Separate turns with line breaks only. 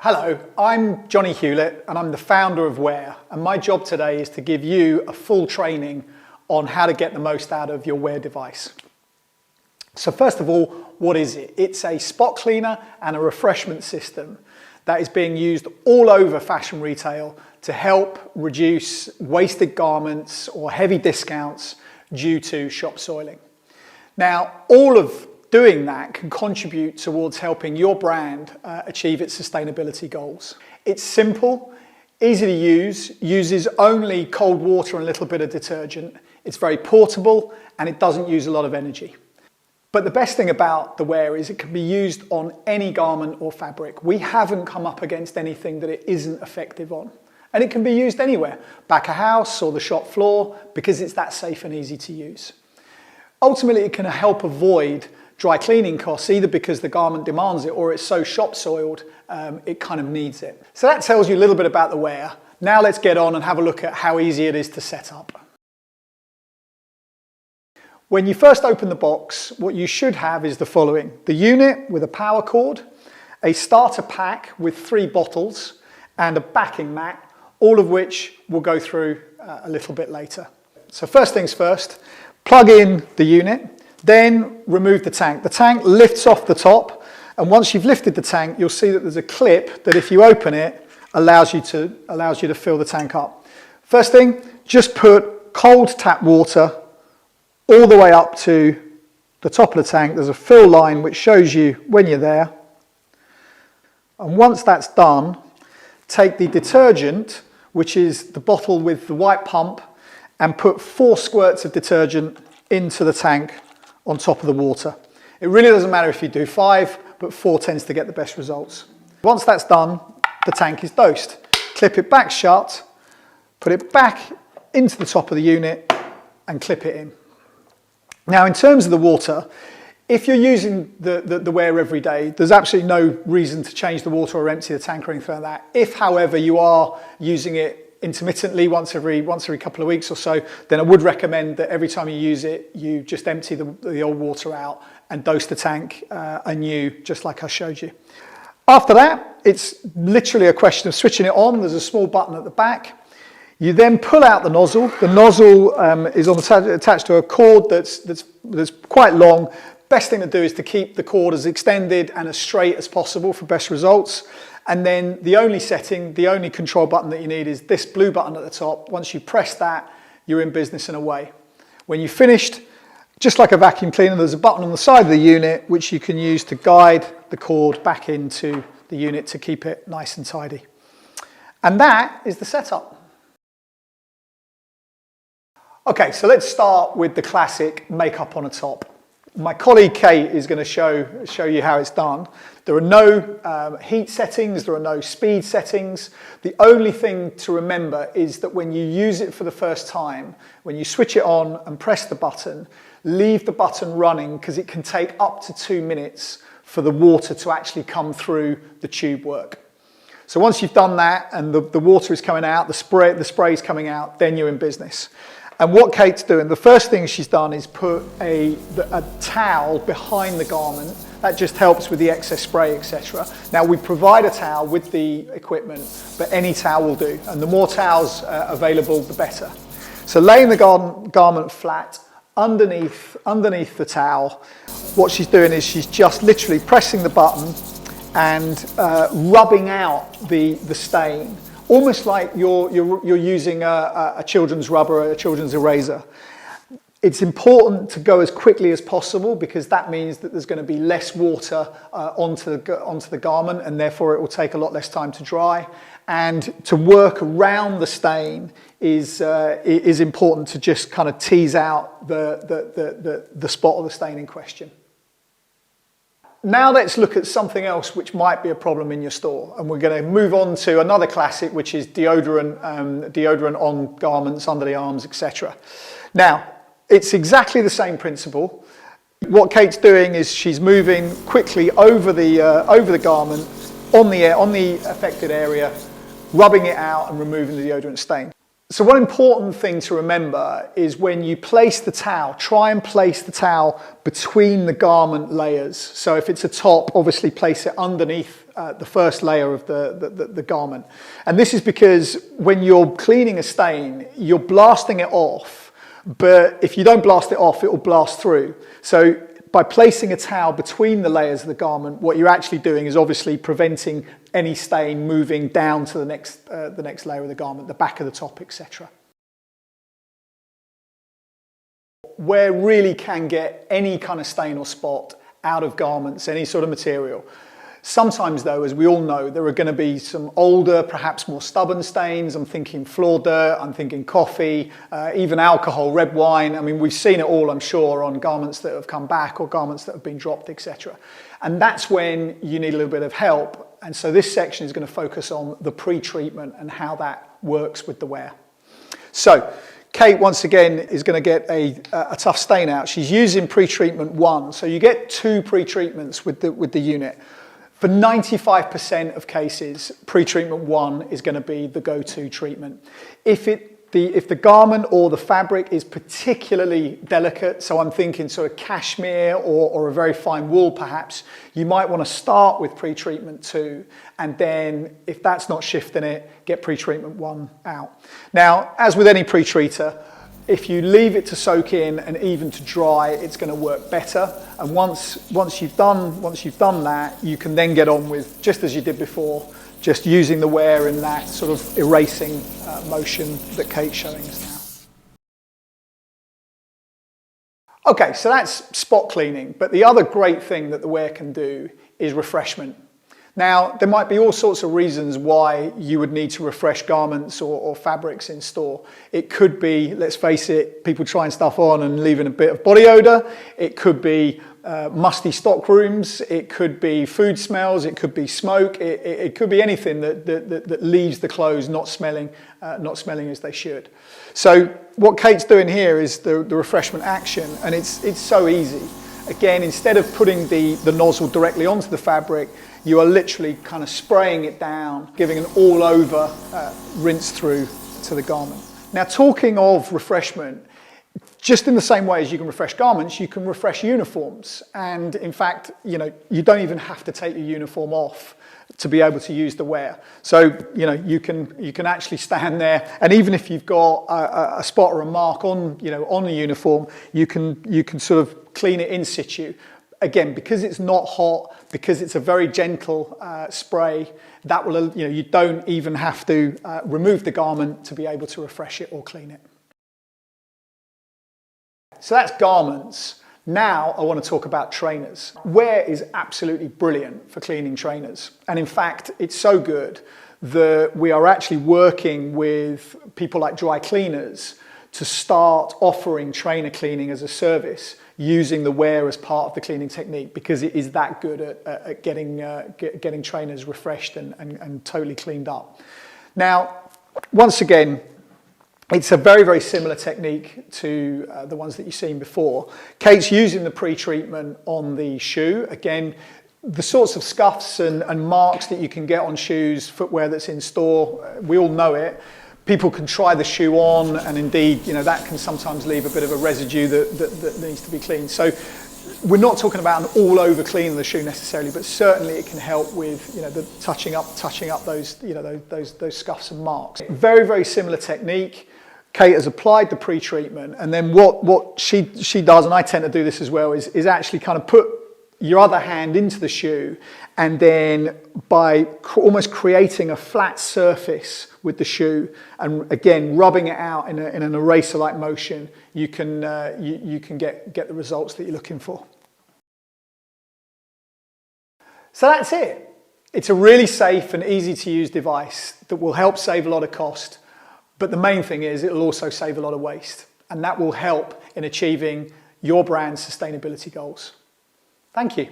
Hello, I'm Johnny Hewlett and I'm the founder of Wear, and my job today is to give you a full training on how to get the most out of your Wear device. So first of all, what is it? It's a spot cleaner and a refreshment system that is being used all over fashion retail to help reduce wasted garments or heavy discounts due to shop soiling. Now, all of doing that can contribute towards helping your brand achieve its sustainability goals. It's simple, easy to use, uses only cold water and a little bit of detergent. It's very portable and it doesn't use a lot of energy. But the best thing about the Wear is it can be used on any garment or fabric. We haven't come up against anything that it isn't effective on. And it can be used anywhere, back of house or the shop floor, because it's that safe and easy to use. Ultimately, it can help avoid dry cleaning costs, either because the garment demands it or it's so shop soiled, it kind of needs it. So that tells you a little bit about the Wear. Now let's get on and have a look at how easy it is to set up. When you first open the box, what you should have is the following: the unit with a power cord, a starter pack with 3 bottles, and a backing mat, all of which we'll go through a little bit later. So first things first, plug in the unit. Then remove the tank. The tank lifts off the top, and once you've lifted the tank, you'll see that there's a clip that if you open it, allows you to fill the tank up. First thing, just put cold tap water all the way up to the top of the tank. There's a fill line which shows you when you're there. And once that's done, take the detergent, which is the bottle with the white pump, and put 4 squirts of detergent into the tank on top of the water. It really doesn't matter if you do 5, but 4 tends to get the best results. Once that's done, the tank is dosed. Clip it back shut, put it back into the top of the unit and clip it in. Now, in terms of the water, if you're using the Wear every day, there's absolutely no reason to change the water or empty the tank or anything like that. If, however, you are using it intermittently once every couple of weeks or so, then I would recommend that every time you use it, you just empty the old water out and dose the tank anew, just like I showed you. After that, it's literally a question of switching it on. There's a small button at the back. You then pull out the nozzle. The nozzle is attached to a cord that's quite long. Best thing to do is to keep the cord as extended and as straight as possible for best results. And then the only setting, the only control button that you need is this blue button at the top. Once you press that, you're in business and away. When you've finished, just like a vacuum cleaner, there's a button on the side of the unit which you can use to guide the cord back into the unit to keep it nice and tidy. And that is the setup. Okay, so let's start with the classic makeup on a top. My colleague Kate is going to show you how it's done. There are no heat settings, there are no speed settings. The only thing to remember is that when you use it for the first time, when you switch it on and press the button, leave the button running because it can take up to 2 minutes for the water to actually come through the tube work. So once you've done that and the water is coming out, the spray is coming out, then you're in business. And what Kate's doing, the first thing she's done is put a towel behind the garment. That just helps with the excess spray, etc. Now, we provide a towel with the equipment, but any towel will do. And the more towels available, the better. So laying the garment flat underneath the towel, what she's doing is she's just literally pressing the button and rubbing out the stain. Almost like you're using a children's rubber or a children's eraser. It's important to go as quickly as possible because that means that there's going to be less water onto the garment, and therefore it will take a lot less time to dry. And to work around the stain is important to just kind of tease out the spot of the stain in question. Now let's look at something else which might be a problem in your store, and we're going to move on to another classic, which is deodorant on garments, under the arms, etc. Now, it's exactly the same principle. What Kate's doing is she's moving quickly over the garment on the affected area, rubbing it out and removing the deodorant stain. So one important thing to remember is when you place the towel, try and place the towel between the garment layers. So if it's a top, obviously place it underneath the first layer of the garment. And this is because when you're cleaning a stain, you're blasting it off, but if you don't blast it off, it will blast through. So by placing a towel between the layers of the garment, what you're actually doing is obviously preventing any stain moving down to the next layer of the garment, the back of the top, etc. Where really can get any kind of stain or spot out of garments, any sort of material. Sometimes though, as we all know, there are going to be some older, perhaps more stubborn stains. I'm thinking floor dirt, I'm thinking coffee, even alcohol, red wine. I mean, we've seen it all, I'm sure, on garments that have come back or garments that have been dropped, etc. And that's when you need a little bit of help. And so this section is going to focus on the pre-treatment and how that works with the wear. So Kate, once again, is going to get a tough stain out. She's using pre-treatment 1. So you get 2 pre-treatments with the unit. For 95% of cases, pre-treatment 1 is going to be the go-to treatment. If the garment or the fabric is particularly delicate, so I'm thinking sort of cashmere or a very fine wool perhaps, you might want to start with pre-treatment 2, and then if that's not shifting it, get pre-treatment 1 out. Now, as with any pre-treater, if you leave it to soak in and even to dry, it's going to work better. And once you've done that, you can then get on with, just as you did before, just using the wear in that sort of erasing motion that Kate's showing us now. Okay, so that's spot cleaning, but the other great thing that the wear can do is refreshment. Now, there might be all sorts of reasons why you would need to refresh garments or fabrics in store. It could be, let's face it, people trying stuff on and leaving a bit of body odor. It could be musty stock rooms. It could be food smells. It could be smoke. It could be anything that leaves the clothes not smelling as they should. So what Kate's doing here is the refreshment action, and it's so easy. Again, instead of putting the nozzle directly onto the fabric, you are literally kind of spraying it down, giving an all-over rinse through to the garment. Now, talking of refreshment, just in the same way as you can refresh garments, you can refresh uniforms. And in fact, you don't even have to take your uniform off to be able to use the wear. So, you can actually stand there, and even if you've got a spot or a mark on the uniform, you can sort of clean it in situ. Again, because it's not hot, because it's a very gentle spray, that will, you don't even have to remove the garment to be able to refresh it or clean it. So that's garments. Now I want to talk about trainers. Wear is absolutely brilliant for cleaning trainers. And in fact, it's so good that we are actually working with people like dry cleaners to start offering trainer cleaning as a service, using the wear as part of the cleaning technique, because it is that good at getting trainers refreshed and totally cleaned up. Now, once again, it's a very, very similar technique to the ones that you've seen before. Kate's using the pre-treatment on the shoe. Again, the sorts of scuffs and marks that you can get on shoes, footwear that's in store, we all know it. People can try the shoe on, and indeed, that can sometimes leave a bit of a residue that needs to be cleaned. So we're not talking about an all-over clean of the shoe necessarily, but certainly it can help with, the touching up those, those scuffs and marks. Very, very similar technique. Kate has applied the pre-treatment, and then what she does, and I tend to do this as well, is actually kind of put your other hand into the shoe, and then by almost creating a flat surface with the shoe, and again rubbing it out in an eraser-like motion, you can get the results that you're looking for. So that's it. It's a really safe and easy to use device that will help save a lot of cost, but the main thing is it'll also save a lot of waste, and that will help in achieving your brand's sustainability goals. Thank you.